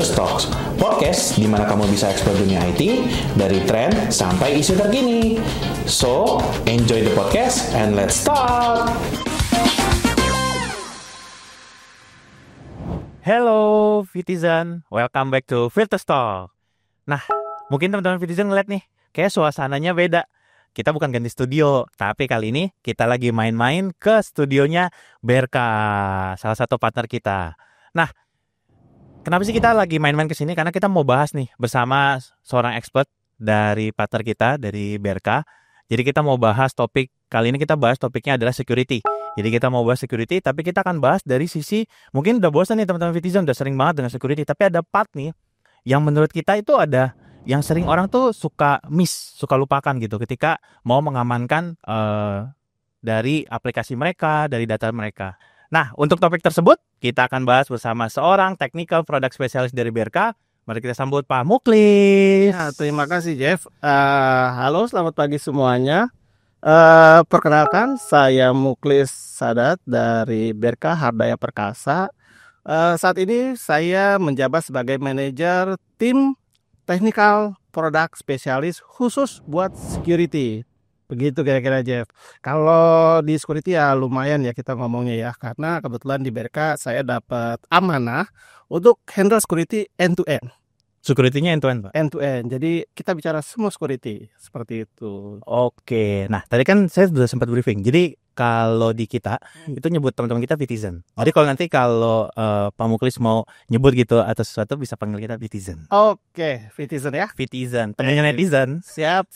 Filters Talks, podcast di mana kamu bisa eksplor dunia IT dari tren sampai isu terkini. So, enjoy the podcast and let's start! Hello Vitizen, welcome back to Filters Talk. Nah, mungkin teman-teman Vitizen ngeliat nih, kayak suasananya beda. Kita bukan ganti studio, tapi kali ini kita lagi main-main ke studionya Berka, salah satu partner kita. Nah, kenapa sih kita lagi main-main ke sini? Karena kita mau bahas nih bersama seorang expert dari partner kita, dari Berka. Jadi kita mau bahas topik, kali ini kita bahas topiknya adalah security. Jadi kita mau bahas security, tapi kita akan bahas dari sisi, mungkin udah bosan nih teman-teman Vitizen, udah sering banget dengan security. Tapi ada part nih, yang menurut kita itu ada yang sering orang tuh suka lupakan gitu ketika mau mengamankan dari aplikasi mereka, dari data mereka. Nah, untuk topik tersebut kita akan bahas bersama seorang technical product specialist dari Berka. Mari kita sambut Pak Muklis. Ya, terima kasih Jeff. Halo, selamat pagi semuanya. Perkenalkan, saya Muklis Sadat dari Berka Hardaya Perkasa. Saat ini saya menjabat sebagai manajer tim Technical Product Specialist khusus buat security. Begitu kira-kira Jeff. Kalau di security ya lumayan ya kita ngomongnya ya. Karena kebetulan di Berka saya dapat amanah untuk handle security end-to-end. Security-nya end-to-end, Pak? End-to-end. Jadi kita bicara semua security. Seperti itu. Oke. Nah, tadi kan saya sudah sempat briefing. Jadi kalau di kita itu nyebut teman-teman kita Vitizen. Jadi kalau Pak Muklis mau nyebut gitu atau sesuatu bisa panggil kita Vitizen. Oke, Vitizen ya. Vitizen, temannya netizen. Siap.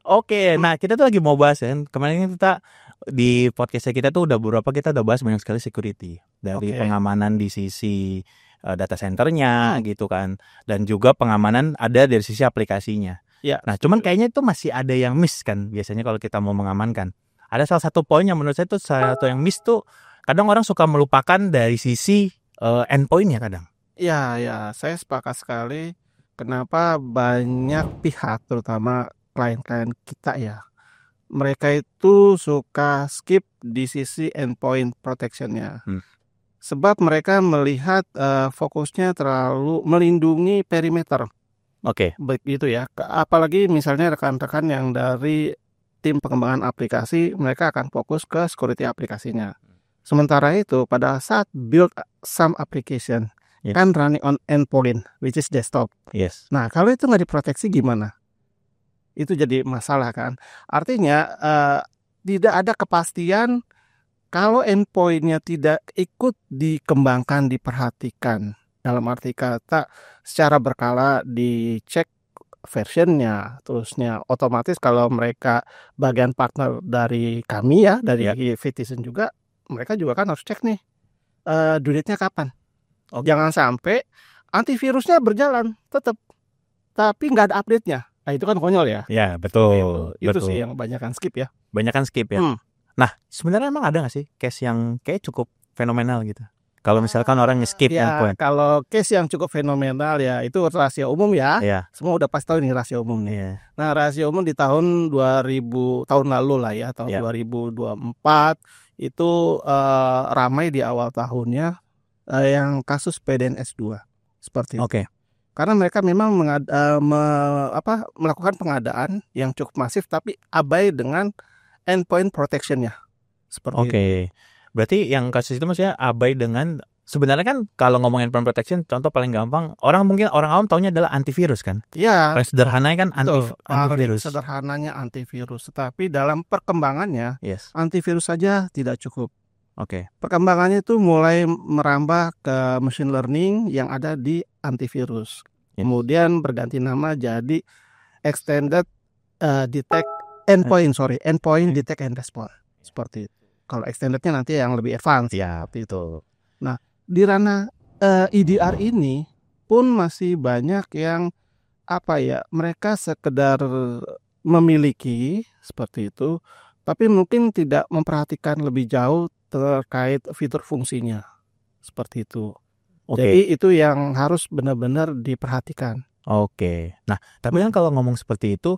Oke, nah kita tuh lagi mau bahas kan. Kemarin kita di podcastnya kita tuh udah bahas banyak sekali security. Dari pengamanan di sisi data centernya gitu kan. Dan juga pengamanan ada dari sisi aplikasinya. Ya. Nah, cuman kayaknya itu masih ada yang miss kan biasanya kalau kita mau mengamankan. Ada salah satu poin yang menurut saya tuh salah satu yang miss tuh kadang orang suka melupakan dari sisi endpoint-nya kadang. Ya, saya sepakat sekali. Kenapa banyak pihak, terutama klien-klien kita ya, mereka itu suka skip di sisi endpoint protection-nya. Sebab mereka melihat fokusnya terlalu melindungi perimeter. Oke. Begitu ya. Apalagi misalnya rekan-rekan yang dari tim pengembangan aplikasi, mereka akan fokus ke security aplikasinya. Sementara itu, pada saat build some application, kan running on endpoint, which is desktop. Yes. Nah, kalau itu nggak diproteksi gimana? Itu jadi masalah kan. Artinya, tidak ada kepastian kalau endpoint-nya tidak ikut dikembangkan, diperhatikan. Dalam arti kata, secara berkala dicek versionnya, terusnya otomatis kalau mereka bagian partner dari kami ya, dari Vitizen juga, mereka juga kan harus cek nih due-nya kapan. Jangan sampai antivirusnya berjalan tetap, tapi nggak ada update-nya. Nah itu kan konyol ya. Ya betul. Itu sih yang banyakan skip ya. Banyakan skip ya. Nah sebenarnya emang ada nggak sih case yang kayak cukup fenomenal gitu? Kalau misalkan orang nge-skip endpoint. Kalau case yang cukup fenomenal ya itu rahasia umum ya. Semua udah pasti tahu ini rahasia umum nih. Nah, rahasia umum di tahun 2000 tahun lalu lah ya, tahun 2024 itu ramai di awal tahunnya yang kasus PDNS2 seperti itu. Karena mereka memang melakukan pengadaan yang cukup masif tapi abai dengan endpoint protection-nya. Seperti itu. Berarti yang kasus itu maksudnya abai dengan, sebenarnya kan kalau ngomongin endpoint protection, contoh paling gampang, orang awam taunya adalah antivirus kan? Iya. Paling sederhananya kan antivirus. Sederhananya antivirus, tetapi dalam perkembangannya antivirus saja tidak cukup. Perkembangannya itu mulai merambah ke machine learning yang ada di antivirus. Kemudian berganti nama jadi extended endpoint detect and response. Seperti itu. Kalau extendednya nanti yang lebih advance ya itu. Nah di ranah EDR ini pun masih banyak yang mereka sekedar memiliki seperti itu, tapi mungkin tidak memperhatikan lebih jauh terkait fitur fungsinya seperti itu. Jadi itu yang harus benar-benar diperhatikan. Nah tapi kan kalau ngomong seperti itu,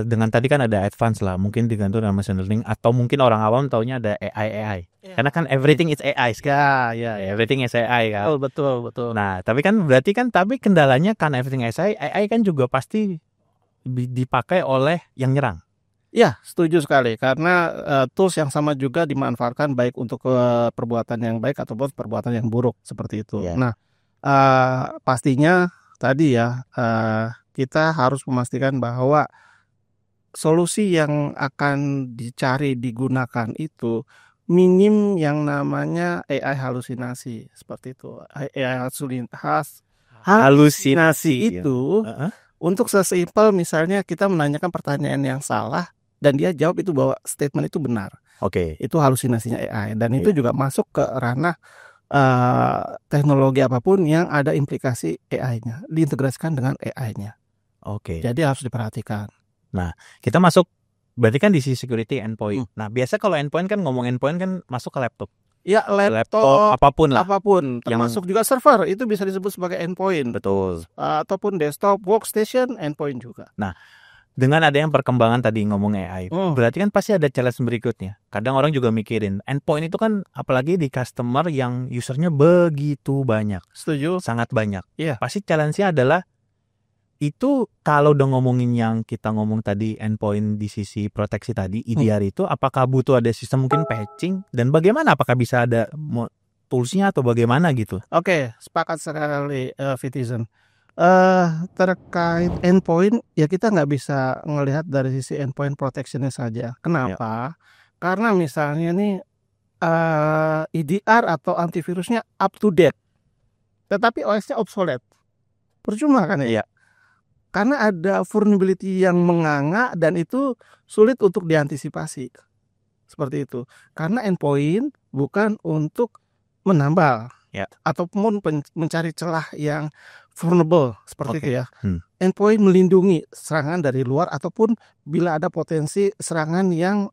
dengan tadi kan ada advance lah, mungkin digantung dengan machine learning atau mungkin orang awam taunya ada AI. Karena kan everything is AI sekarang. Ya. Everything is AI kan. Betul. Nah, tapi kendalanya kan everything is AI kan juga pasti dipakai oleh yang nyerang. Ya, setuju sekali. Karena tools yang sama juga dimanfaatkan baik untuk perbuatan yang baik ataupun perbuatan yang buruk seperti itu. Ya. Nah, pastinya tadi ya kita harus memastikan bahwa solusi yang akan digunakan itu minim yang namanya AI halusinasi seperti itu. AI halusinasi itu untuk sesimpel misalnya kita menanyakan pertanyaan yang salah dan dia jawab itu bahwa statement itu benar. Oke. Itu halusinasinya AI dan itu juga masuk ke ranah teknologi apapun yang ada implikasi AI-nya, diintegrasikan dengan AI-nya. Oke. Jadi harus diperhatikan. Nah, kita masuk berarti kan di sisi security endpoint. Nah, biasa kalau endpoint kan ngomong endpoint kan masuk ke laptop. Ya, laptop apapun lah. Apapun, termasuk juga server itu bisa disebut sebagai endpoint. Betul. Ataupun desktop workstation endpoint juga. Nah, dengan ada yang perkembangan tadi ngomong AI, berarti kan pasti ada challenge berikutnya. Kadang orang juga mikirin, endpoint itu kan apalagi di customer yang usernya begitu banyak. Setuju. Sangat banyak. Iya. Pasti challenge-nya adalah itu kalau udah ngomongin yang kita ngomong tadi endpoint di sisi proteksi tadi EDR itu apakah butuh ada sistem mungkin patching dan bagaimana apakah bisa ada toolsnya atau bagaimana gitu? Oke, sepakat sekali Citizen. Terkait endpoint ya kita nggak bisa ngelihat dari sisi endpoint protectionnya saja. Kenapa? Karena misalnya nih EDR atau antivirusnya up to date, tetapi OS-nya obsolete. Percuma kan ya? Karena ada vulnerability yang menganga dan itu sulit untuk diantisipasi. Seperti itu. Karena endpoint bukan untuk menambal ataupun mencari celah yang vulnerable seperti itu ya. Endpoint melindungi serangan dari luar ataupun bila ada potensi serangan yang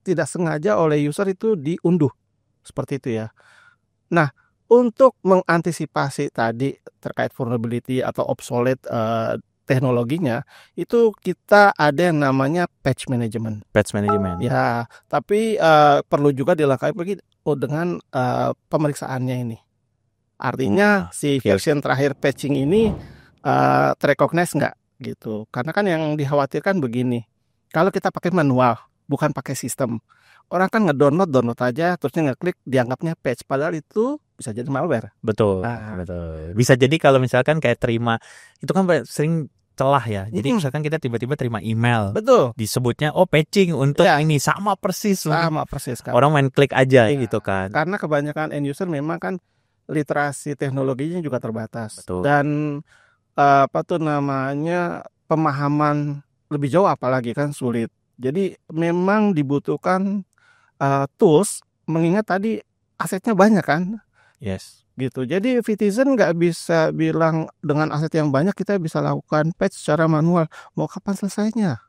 tidak sengaja oleh user itu diunduh. Seperti itu ya. Nah, untuk mengantisipasi tadi terkait vulnerability atau obsolete teknologinya, itu kita ada yang namanya patch management. Patch management. Ya, tapi perlu juga dilengkapi dengan pemeriksaannya ini. Artinya si version terakhir patching ini terrecognize nggak gitu. Karena kan yang dikhawatirkan begini, kalau kita pakai manual, bukan pakai sistem. Orang kan download aja, terusnya ngeklik, dianggapnya patch. Padahal itu bisa jadi malware. Betul. Bisa jadi kalau misalkan kayak terima, itu kan sering celah ya. Jadi misalkan kita tiba-tiba terima email. Betul. Disebutnya, patching untuk ini. Sama persis. Kan. Orang main klik aja gitu kan. Karena kebanyakan end user memang kan literasi teknologinya juga terbatas. Betul. Dan pemahaman lebih jauh apalagi kan sulit. Jadi memang dibutuhkan tools, mengingat tadi asetnya banyak kan. Yes. Gitu. Jadi Citizen nggak bisa bilang dengan aset yang banyak kita bisa lakukan patch secara manual. Mau kapan selesainya?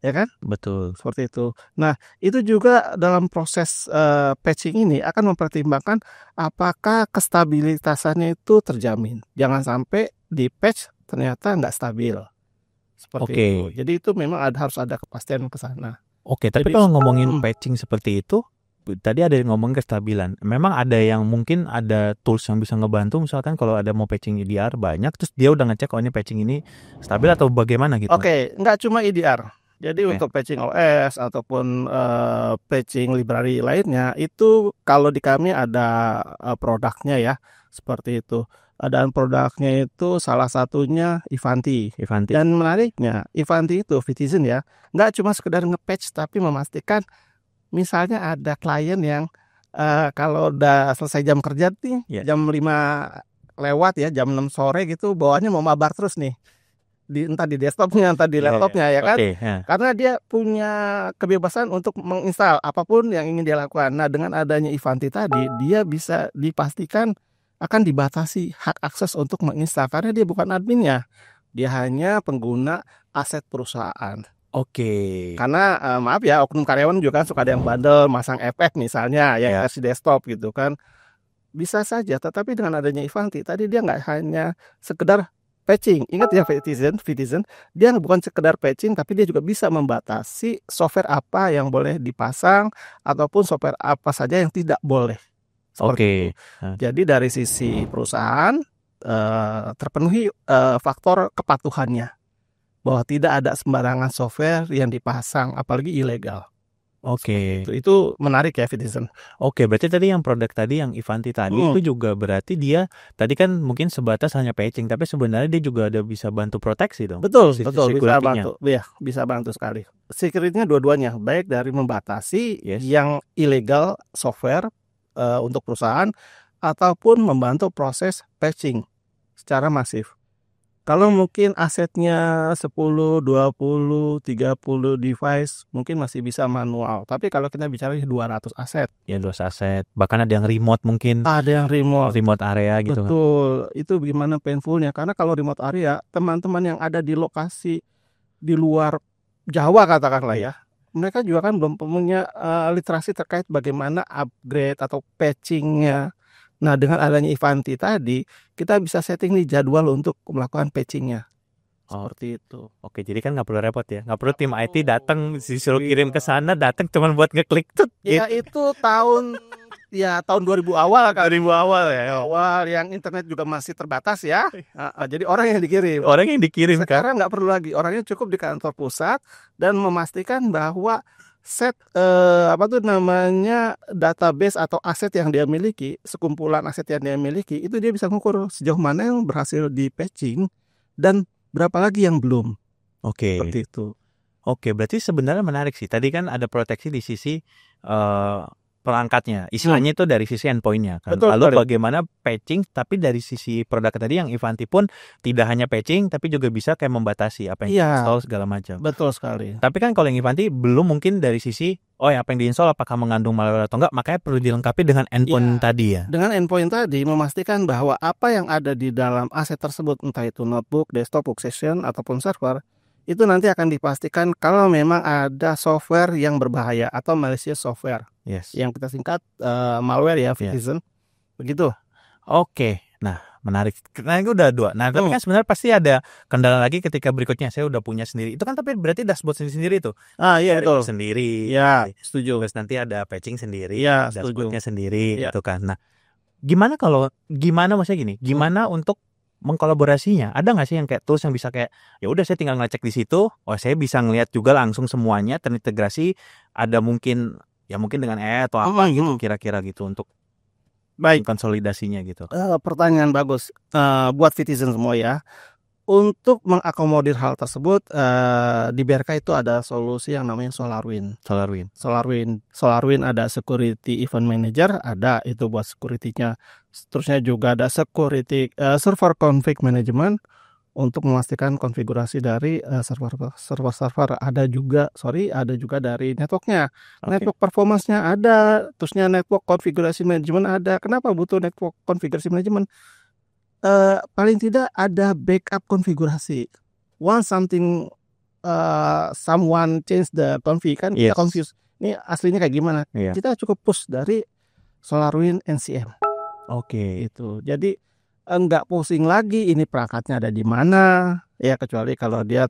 Ya kan? Betul. Seperti itu. Nah, itu juga dalam proses patching ini akan mempertimbangkan apakah kestabilitasannya itu terjamin. Jangan sampai di patch ternyata nggak stabil. Seperti itu. Jadi itu memang harus ada kepastian ke sana. Oke, tapi kalau ngomongin patching seperti itu, tadi ada yang ngomong kestabilan. Memang ada yang mungkin ada tools yang bisa ngebantu, misalkan kalau ada mau patching EDR banyak, terus dia udah ngecek ini patching ini stabil atau bagaimana gitu. Oke, nggak cuma EDR. Jadi untuk patching OS ataupun patching library lainnya, itu kalau di kami ada produknya ya, seperti itu. Dan produknya itu salah satunya Ivanti. Dan menariknya, Ivanti itu Citizen ya, nggak cuma sekedar nge-patch tapi memastikan misalnya ada klien yang kalau udah selesai jam kerja nih, jam 5 lewat ya, jam 6 sore gitu, bawaannya mau mabar terus nih. Entah di desktopnya, entah di laptopnya ya kan. Karena dia punya kebebasan untuk menginstal apapun yang ingin dia lakukan. Nah, dengan adanya Ivanti tadi, dia bisa dipastikan akan dibatasi hak akses untuk menginstal karena dia bukan adminnya. Dia hanya pengguna aset perusahaan. Karena maaf ya, oknum karyawan juga kan suka ada yang bandel masang efek misalnya ya versi desktop gitu kan. Bisa saja, tetapi dengan adanya Ivanti tadi dia nggak hanya sekedar patching. Ingat ya Citizen, dia bukan sekedar patching tapi dia juga bisa membatasi software apa yang boleh dipasang ataupun software apa saja yang tidak boleh. Seperti itu. Jadi dari sisi perusahaan terpenuhi faktor kepatuhannya bahwa tidak ada sembarangan software yang dipasang apalagi ilegal. Oke. Itu menarik ya Citizen. Oke, berarti tadi yang produk tadi yang Ivanti tadi itu juga berarti dia tadi kan mungkin sebatas hanya patching tapi sebenarnya dia juga ada bisa bantu proteksi dong. Betul, bisa bantu. Ya, bisa bantu sekali. Security-nya dua-duanya, baik dari membatasi yang ilegal software untuk perusahaan ataupun membantu proses patching secara masif. Kalau mungkin asetnya 10, 20, 30 device mungkin masih bisa manual. Tapi kalau kita bicara 200 aset. Ya 200 aset. Bahkan ada yang remote mungkin. Ada yang remote. Remote area gitu. Betul. Itu gimana painfulnya. Karena kalau remote area, teman-teman yang ada di lokasi di luar Jawa katakanlah ya. Mereka juga kan belum punya literasi terkait bagaimana upgrade atau patchingnya. Nah, dengan adanya Ivanti tadi, kita bisa setting nih jadwal untuk melakukan patchingnya. Seperti itu. Oke, jadi kan nggak perlu repot ya. Nggak perlu tim IT datang, disuruh kirim ke sana, datang cuma buat ngeklik tuh. Ya itu tahun 2000 awal kan. 2000 awal ya. Awal yang internet juga masih terbatas ya. Jadi orang yang dikirim. Orang yang dikirim kan. Sekarang nggak perlu lagi. Orangnya cukup di kantor pusat dan memastikan bahwa set database atau aset yang dia miliki, sekumpulan aset yang dia miliki, itu dia bisa mengukur sejauh mana yang berhasil di patching dan berapa lagi yang belum. Oke. Seperti itu. Oke, berarti sebenarnya menarik sih. Tadi kan ada proteksi di sisi perangkatnya, istilahnya itu dari sisi endpointnya kan. Betul, lalu bagaimana patching, tapi dari sisi produk tadi yang Ivanti pun tidak hanya patching, tapi juga bisa kayak membatasi apa yang install segala macam. Betul sekali. Tapi kan kalau yang Ivanti belum mungkin dari sisi apa yang diinstal apakah mengandung malware atau enggak, makanya perlu dilengkapi dengan endpoint tadi ya. Dengan endpoint tadi memastikan bahwa apa yang ada di dalam aset tersebut, entah itu notebook, desktop, workstation ataupun server, itu nanti akan dipastikan kalau memang ada software yang berbahaya atau malicious software. Yang kita singkat malware ya, Citizen. Begitu. Oke. Nah, menarik. Nah, itu udah 2. Nah, tapi kan sebenarnya pasti ada kendala lagi ketika berikutnya. Saya udah punya sendiri. Itu kan tapi berarti dashboard sendiri itu. Iya, betul. Sendiri. Ya, setuju. Terus nanti ada patching sendiri, dashboardnya sendiri gitu kan. Nah, gimana maksudnya gini? Gimana untuk mengkolaborasinya? Ada nggak sih yang kayak tools yang bisa kayak ya udah saya tinggal ngecek di situ, saya bisa ngelihat juga langsung semuanya terintegrasi, ada mungkin dengan atau apa gitu kira-kira gitu untuk konsolidasinya gitu. Pertanyaan bagus buat Citizen semua ya. Untuk mengakomodir hal tersebut di BRK itu ada solusi yang namanya SolarWinds. SolarWinds ada security event manager, ada itu buat security-nya. Terusnya juga ada security server config management untuk memastikan konfigurasi dari server. Ada juga dari networknya. Network performance-nya ada, terusnya network configuration management ada. Kenapa butuh network configuration management? Paling tidak ada backup konfigurasi. Once someone change the config kan kita confuse. Ini aslinya kayak gimana? Kita cukup push dari SolarWinds NCM. Oke. Itu. Jadi enggak pusing lagi ini perangkatnya ada di mana. Ya kecuali kalau dia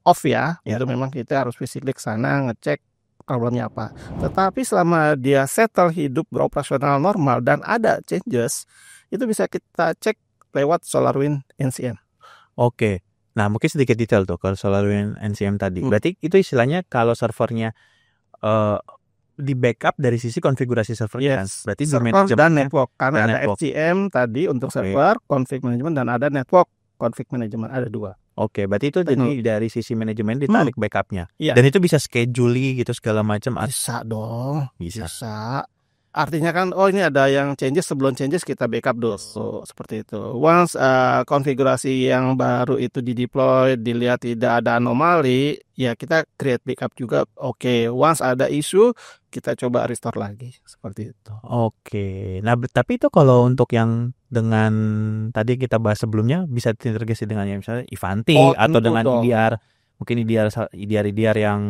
off ya. Itu memang kita harus physically ke sana ngecek problemnya apa. Tetapi selama dia settle hidup beroperasional normal dan ada changes, itu bisa kita cek lewat SolarWinds NCM. Oke. Nah, mungkin sedikit detail tuh kalau SolarWinds NCM tadi. Berarti itu istilahnya kalau servernya di backup dari sisi konfigurasi servernya kan? Berarti server dan network. Karena ada FCM tadi untuk server, config management, dan ada network config management. Ada 2. Oke, berarti itu jadi dari sisi manajemen ditarik backupnya. Dan itu bisa schedule gitu segala macam. Bisa dong. Bisa. Artinya kan, ini ada yang changes, sebelum changes kita backup dulu. Seperti itu. Once konfigurasi yang baru itu di-deploy, dilihat tidak ada anomali, ya kita create backup juga. Oke, once ada isu, kita coba restore lagi. Seperti itu. Oke. Nah, tapi itu kalau untuk yang dengan tadi kita bahas sebelumnya, bisa terintegrasi dengan yang misalnya Ivanti atau dengan EDR. Mungkin EDR yang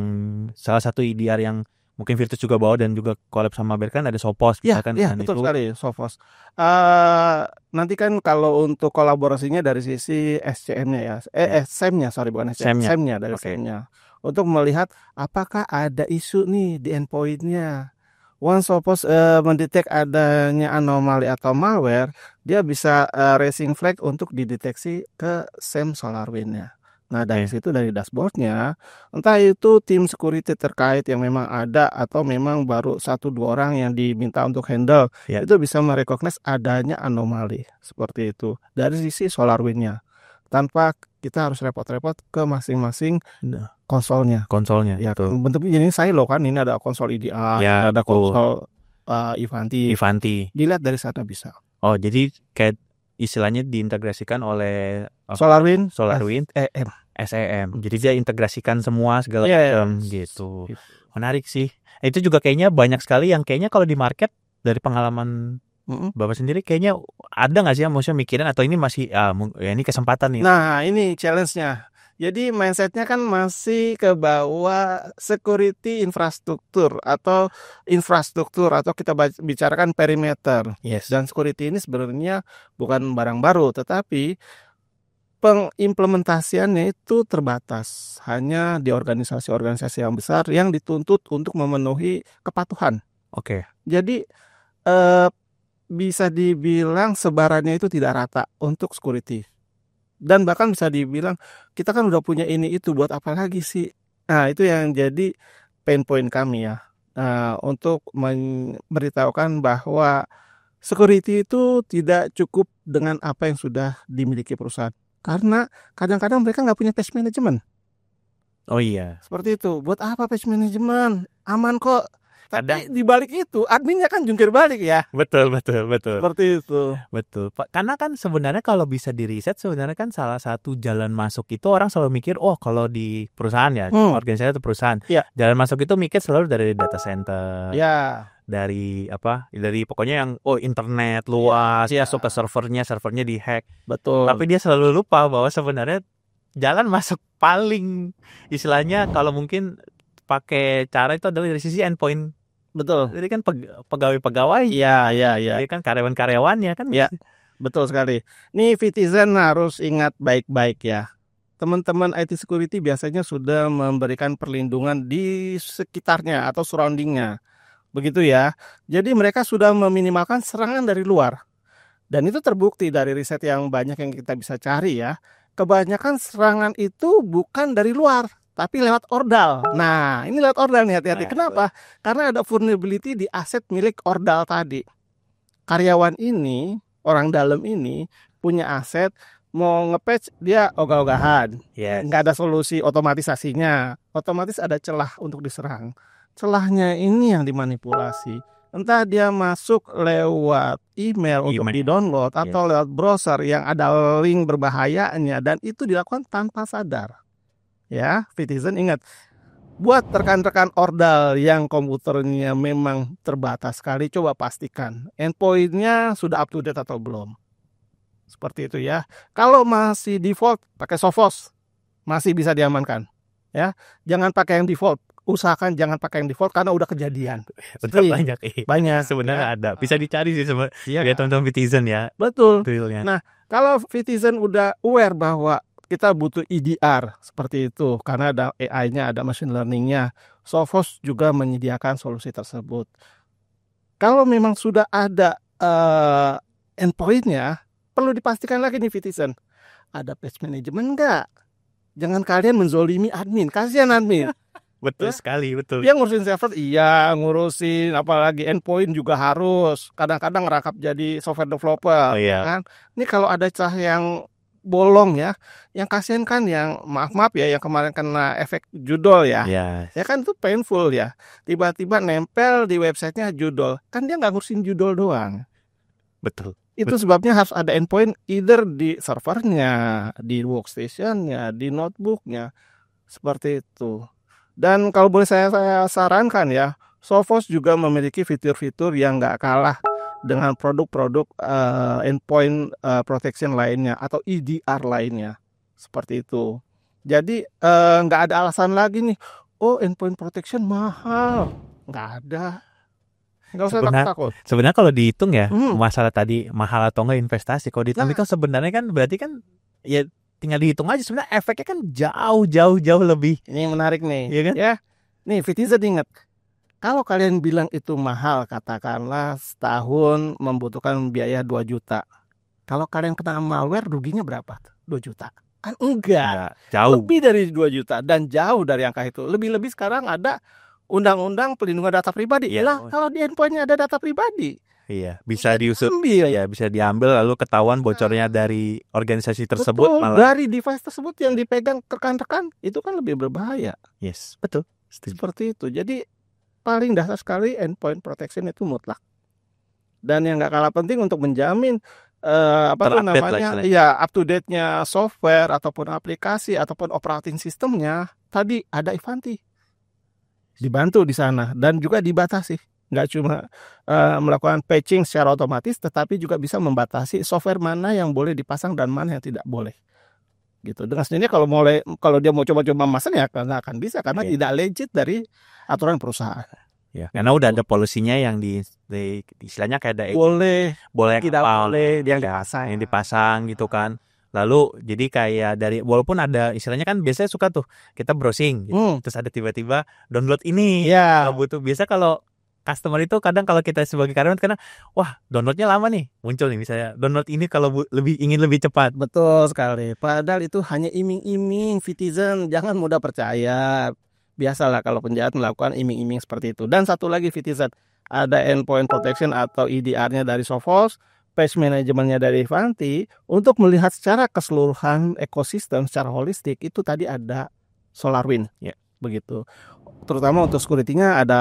salah satu EDR yang mungkin Virtus juga bawa dan juga collab sama Berkan ada Sophos Ya, misalkan ya dan betul itu. sekali, Sophos. Nanti kan kalau untuk kolaborasinya dari sisi SCM-nya ya, SEM-nya, sorry bukan SCM, SEM-nya. SEM-nya dari Oke. SEM-nya. Untuk melihat apakah ada isu nih di endpoint-nya. Once Sophos mendetek adanya anomali atau malware, dia bisa raising flag untuk dideteksi ke SEM SolarWinds-nya. Nah dari situ dari dashboard-nya, entah itu tim security terkait yang memang ada atau memang baru 1-2 orang yang diminta untuk handle, Ya. itu bisa merecognize adanya anomali seperti itu dari sisi SolarWinds-nya, tanpa kita harus repot-repot ke masing-masing konsolnya. Ya, Tuh. bentuknya ini silo kan, ini ada konsol EDR, Ya, ada betul. konsol Ivanti. Dilihat dari sana bisa. Oh, jadi kayak istilahnya diintegrasikan oleh SolarWinds, SEM. Jadi dia integrasikan semua segala Yes. macam gitu. Menarik sih. Itu juga kayaknya banyak sekali yang kayaknya kalau di market dari pengalaman Bapak sendiri kayaknya ada nggak sih yang maksudnya mikirin atau ini masih ya ini kesempatan nih. Nah ini challenge-nya. Jadi mindset-nya kan masih ke bawah security infrastruktur atau kita bicarakan perimeter. Yes. Dan security ini sebenarnya bukan barang baru, tetapi pengimplementasiannya itu terbatas. Hanya di organisasi-organisasi yang besar yang dituntut untuk memenuhi kepatuhan. Oke. Jadi bisa dibilang sebarannya itu tidak rata untuk security. Dan bahkan bisa dibilang kita kan udah punya ini itu buat apa lagi sih? Nah itu yang jadi pain point kami ya, untuk memberitahukan bahwa security itu tidak cukup dengan apa yang sudah dimiliki perusahaan, karena kadang-kadang mereka nggak punya patch management. Oh iya. Seperti itu. Buat apa patch management? Aman kok. Tapi di balik itu adminnya kan jungkir balik ya. Betul. Seperti itu. Betul. Karena kan sebenarnya kalau bisa di riset sebenarnya kan salah satu jalan masuk itu orang selalu mikir kalau di perusahaan ya, organisasi atau perusahaan. Ya. Jalan masuk itu mikir selalu dari data center. Ya. Dari pokoknya yang internet luas, masuk ke servernya dihack. Betul. Tapi dia selalu lupa bahwa sebenarnya jalan masuk paling istilahnya kalau mungkin pakai cara itu adalah dari sisi endpoint. Betul. Jadi kan pegawai-pegawai. Iya. Jadi kan karyawan-karyawannya kan. Ya, betul sekali. Nih Vitizen harus ingat baik-baik ya. Teman-teman IT security biasanya sudah memberikan perlindungan di sekitarnya atau surroundingnya. Begitu ya. Jadi mereka sudah meminimalkan serangan dari luar. Dan itu terbukti dari riset yang banyak yang kita bisa cari ya. Kebanyakan serangan itu bukan dari luar, tapi lewat ordal. Nah, ini lewat ordal nih, hati-hati. Kenapa? Karena ada vulnerability di aset milik ordal tadi. Karyawan ini, orang dalam ini, punya aset, mau nge-patch, dia ogah-ogahan. Nggak ada solusi otomatisasinya. Otomatis ada celah untuk diserang. Celahnya ini yang dimanipulasi. Entah dia masuk lewat email untuk di-download, atau lewat browser yang ada link berbahayanya, dan itu dilakukan tanpa sadar. Ya, Vitizen ingat, buat rekan-rekan ordal yang komputernya memang terbatas sekali, coba pastikan endpoint-nya sudah up to date atau belum. Seperti itu ya. Kalau masih default, pakai Sophos, masih bisa diamankan. Ya, jangan pakai yang default. Usahakan jangan pakai yang default karena udah kejadian. Betul, banyak ya. Sebenarnya ada. Bisa dicari sih ya teman-teman Vitizen ya. Betul. Nah, kalau Vitizen udah aware bahwa kita butuh EDR seperti itu karena ada AI-nya, ada machine learning-nya. Sophos juga menyediakan solusi tersebut. Kalau memang sudah ada endpoint-nya, perlu dipastikan lagi nih Vitizen, ada patch management nggak? Jangan kalian menzolimi admin, kasihan admin. Betul sekali, betul. Dia ngurusin server, ngurusin apalagi endpoint juga harus. Kadang-kadang ngerangkap jadi software developer. Kan? Ini kalau ada celah yang bolong ya, yang kasihan kan yang maaf ya yang kemarin kena efek judol ya. Ya kan itu painful ya. Tiba-tiba nempel di websitenya judol. Kan dia nggak ngurusin judol doang. Betul. Itu sebabnya harus ada endpoint either di servernya, di workstation-nya, di notebook-nya. Seperti itu. Dan kalau boleh saya sarankan ya, Sophos juga memiliki fitur-fitur yang nggak kalah dengan produk-produk endpoint protection lainnya atau EDR lainnya. Seperti itu. Jadi nggak ada alasan lagi nih, endpoint protection mahal. Nggak ada. Nggak usah Sebenarnya- takut. Sebenarnya kalau dihitung ya, Hmm. masalah tadi mahal atau enggak investasi, kalau dihitung kan sebenarnya kan berarti kan ya tinggal dihitung aja, sebenarnya efeknya kan jauh lebih. Ini menarik nih. Iya kan? Ya. Nih, Fitizen ingat. Kalau kalian bilang itu mahal, katakanlah setahun membutuhkan biaya 2 juta. Kalau kalian kena malware, ruginya berapa? 2 juta. Kan enggak. Jauh. Lebih dari 2 juta dan jauh dari angka itu. Lebih-lebih sekarang ada undang-undang pelindungan data pribadi. Iya. Lah, kalau di endpoint-nya ada data pribadi, Iya, bisa diusut. ambil. Ya, bisa diambil lalu ketahuan bocornya dari organisasi tersebut Betul, malah. dari device tersebut yang dipegang rekan-rekan, itu kan lebih berbahaya. Yes, betul. Setuju. Seperti itu. Jadi paling dasar sekali endpoint protection itu mutlak. Dan yang nggak kalah penting untuk menjamin Terupdate lah istilahnya. ya up to date-nya software ataupun aplikasi ataupun operating sistemnya, tadi ada Ivanti. Dibantu di sana dan juga dibatasi. Nggak cuma melakukan patching secara otomatis, tetapi juga bisa membatasi software mana yang boleh dipasang dan mana yang tidak boleh. Gitu. Dengan sendirinya kalau dia mau coba-coba masang ya nggak akan bisa karena Iya. tidak legit dari aturan perusahaan. Ya, karena udah ada polisinya yang di istilahnya kayak ada Boleh, boleh tidak apa, boleh yang ya, dipasang. yang dipasang gitu kan. Lalu jadi kayak dari walaupun ada istilahnya kan biasanya suka tuh kita browsing gitu. Terus ada tiba-tiba download ini. Ya. Nggak butuh. Biasa kalau customer itu kadang kalau kita sebagai karyawan karena wah downloadnya lama nih, muncul nih misalnya download ini kalau ingin lebih cepat. Betul sekali. Padahal itu hanya iming-iming, Fitizen. Jangan mudah percaya. Biasalah kalau penjahat melakukan iming-iming seperti itu. Dan satu lagi Fitizen, ada endpoint protection atau EDR-nya dari Sophos, patch manajemennya dari Ivanti. Untuk melihat secara keseluruhan ekosistem secara holistik itu tadi ada SolarWinds. Ya. Begitu. Terutama untuk security-nya ada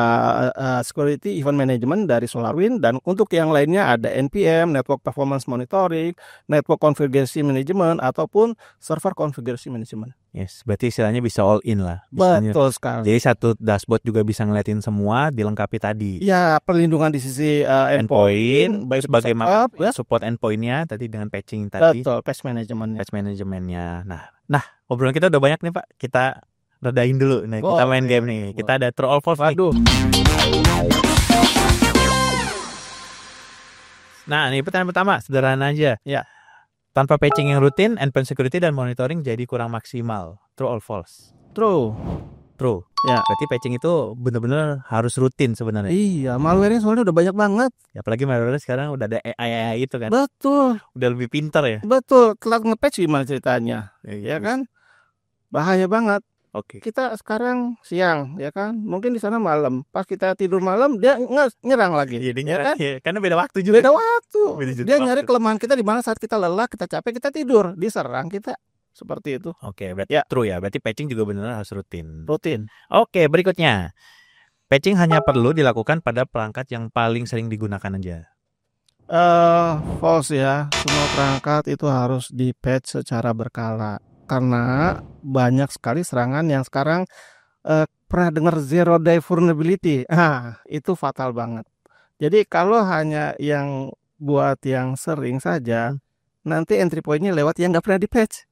security event management dari SolarWinds, dan untuk yang lainnya ada NPM, network performance monitoring, network configuration management ataupun server configuration management. Yes, berarti istilahnya bisa all in lah. Istilahnya. Betul sekali. Jadi satu dashboard juga bisa ngeliatin semua dilengkapi tadi. Ya, perlindungan di sisi endpoint, Terus bagaimana setup, ya. support endpointnya tadi dengan patching tadi, Betul, patch manajemennya. patch manajemennya. Nah, obrolan kita udah banyak nih Pak. Kita redain dulu. Nah, kita main game nih. Kita ada True or False nih. Waduh. Nah, ini pertanyaan pertama, sederhana aja. Ya. Tanpa patching yang rutin, endpoint security dan monitoring jadi kurang maksimal. True or false? True. True. Ya. Berarti patching itu benar-benar harus rutin sebenarnya. Iya, malware-nya soalnya udah banyak banget. Ya, apalagi malware sekarang udah ada AI itu kan. Betul. Udah lebih pintar ya. Betul. Telat nge-patch gimana ceritanya? Iya Ya kan? Bahaya banget. Oke. Kita sekarang siang, ya kan? Mungkin di sana malam. Pas kita tidur malam, dia nyerang lagi. Jadi ya kan? karena beda waktu juga. Beda waktu. Beda jeda Dia waktu. nyari kelemahan kita di mana saat kita lelah, kita capek, kita tidur, diserang kita. Seperti itu. Oke, berarti Ya. true ya. Berarti patching juga benar harus rutin. Rutin. Oke, berikutnya. Patching hanya perlu dilakukan pada perangkat yang paling sering digunakan aja. False ya. Semua perangkat itu harus di-patch secara berkala. Karena banyak sekali serangan yang sekarang pernah dengar zero day vulnerability. Itu fatal banget. Jadi kalau hanya yang buat yang sering saja, nanti entry point-nya lewat yang nggak pernah di-patch.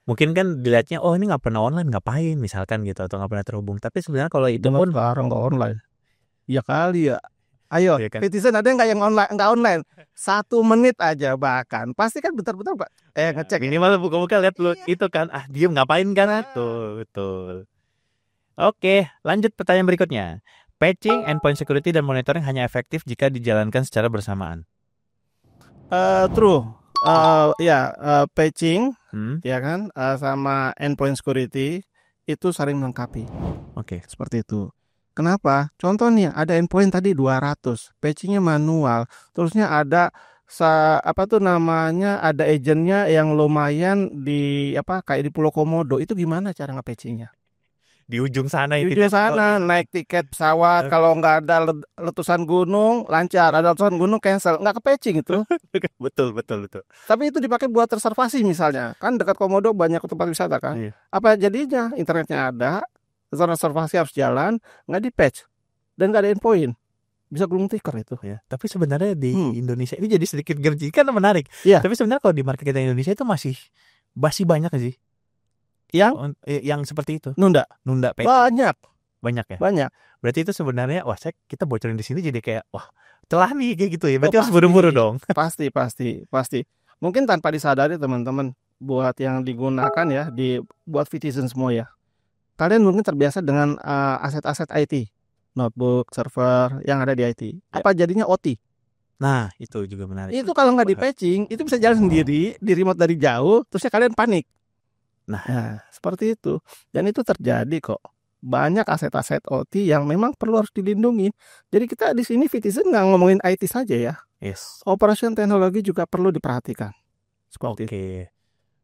Mungkin kan dilihatnya, oh ini nggak pernah online, ngapain misalkan gitu, atau nggak pernah terhubung. Tapi sebenarnya kalau itu pun Sekarang nggak online. Ya kali ya. Ayo, Iya kan? Citizen ada nggak yang online? Nggak online. 1 menit aja bahkan. Pasti kan bentar-bentar Pak. Ngecek. minimal buka-buka lihat lu itu kan, diem ngapain kan? Betul. Oke, lanjut pertanyaan berikutnya. Patching, endpoint security, dan monitoring hanya efektif jika dijalankan secara bersamaan. True. Patching ya kan sama endpoint security itu saling melengkapi. Oke. Seperti itu. Kenapa? Contoh nih, ada endpoint tadi 200, patchingnya manual. Terusnya ada ada agentnya yang lumayan kayak di Pulau Komodo. Itu gimana cara nge-patchingnya? Di ujung sana Di itu. ujung sana naik tiket pesawat, kalau nggak ada letusan gunung lancar, ada letusan gunung cancel, nggak ke-patching itu. Betul. Tapi itu dipakai buat reservasi misalnya. Kan dekat Komodo banyak tempat wisata kan. Iya. Apa jadinya? Internetnya ada, reservasi harus jalan, nggak di-patch dan nggak ada endpoint. Bisa gulung tikar itu. Ya, tapi sebenarnya di Indonesia ini jadi sedikit gerjikan dan menarik. Iya. Tapi sebenarnya kalau di market kita Indonesia itu masih banyak sih Yang yang seperti itu. nunda Nunda patch. banyak. Banyak ya? Banyak. Berarti itu sebenarnya, kita bocorin di sini jadi kayak, celah nih kayak gitu ya. Berarti harus pasti. buru-buru dong. Pasti. Mungkin tanpa disadari teman-teman, buat yang digunakan ya, buat Citizen semua ya. Kalian mungkin terbiasa dengan aset-aset IT, notebook, server yang ada di IT. Apa jadinya OT? Nah, itu juga menarik. Itu kalau nggak di patching, itu bisa jalan sendiri, di remote dari jauh, terusnya kalian panik. Nah, seperti itu. Dan itu terjadi kok. Banyak aset-aset OT yang memang perlu harus dilindungi. Jadi kita di sini Citizen nggak ngomongin IT saja ya. Yes. Operation teknologi juga perlu diperhatikan. Seperti itu.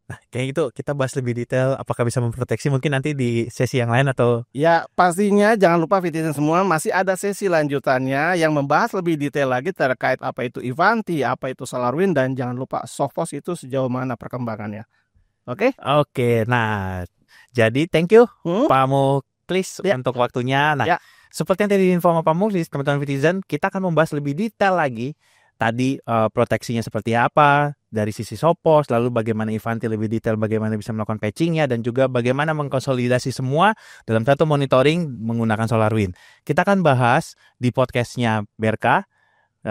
Nah, kayak gitu kita bahas lebih detail apakah bisa memproteksi mungkin nanti di sesi yang lain atau ya pastinya jangan lupa Citizen semua masih ada sesi lanjutannya yang membahas lebih detail lagi terkait apa itu Ivanti, apa itu SolarWinds, dan jangan lupa Sophos itu sejauh mana perkembangannya. Oke, nah jadi thank you Pak Muklis untuk waktunya. Nah, seperti yang tadi info sama Pak Muklis, teman-teman Citizen, kita akan membahas lebih detail lagi tadi proteksinya seperti apa dari sisi Sophos, lalu bagaimana Ivanti lebih detail bagaimana bisa melakukan patchingnya, dan juga bagaimana mengkonsolidasi semua dalam satu monitoring menggunakan SolarWinds. Kita akan bahas di podcastnya Berka,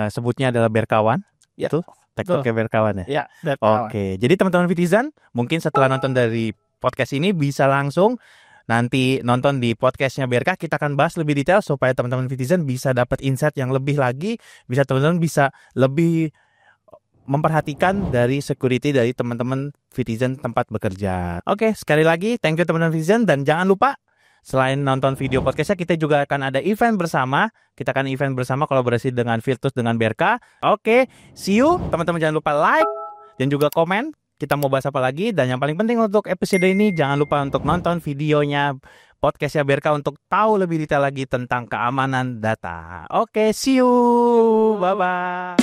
sebutnya adalah Berkawan, itu tekniknya Berkawan ya. Oke, jadi teman-teman Citizen mungkin setelah nonton dari podcast ini bisa langsung nanti nonton di podcastnya Berka. Kita akan bahas lebih detail supaya teman-teman Citizen bisa dapat insight yang lebih lagi, bisa teman-teman bisa lebih memperhatikan dari security dari teman-teman Citizen tempat bekerja. Oke, sekali lagi thank you teman-teman Citizen, dan jangan lupa selain nonton video podcastnya, kita juga akan ada event bersama. Kita akan event bersama kolaborasi dengan Virtus dengan Berka. Oke, see you teman-teman, jangan lupa like dan juga komen. Kita mau bahas apa lagi, dan yang paling penting untuk episode ini jangan lupa untuk nonton videonya podcastnya Berka untuk tahu lebih detail lagi tentang keamanan data. Oke, see you, bye bye.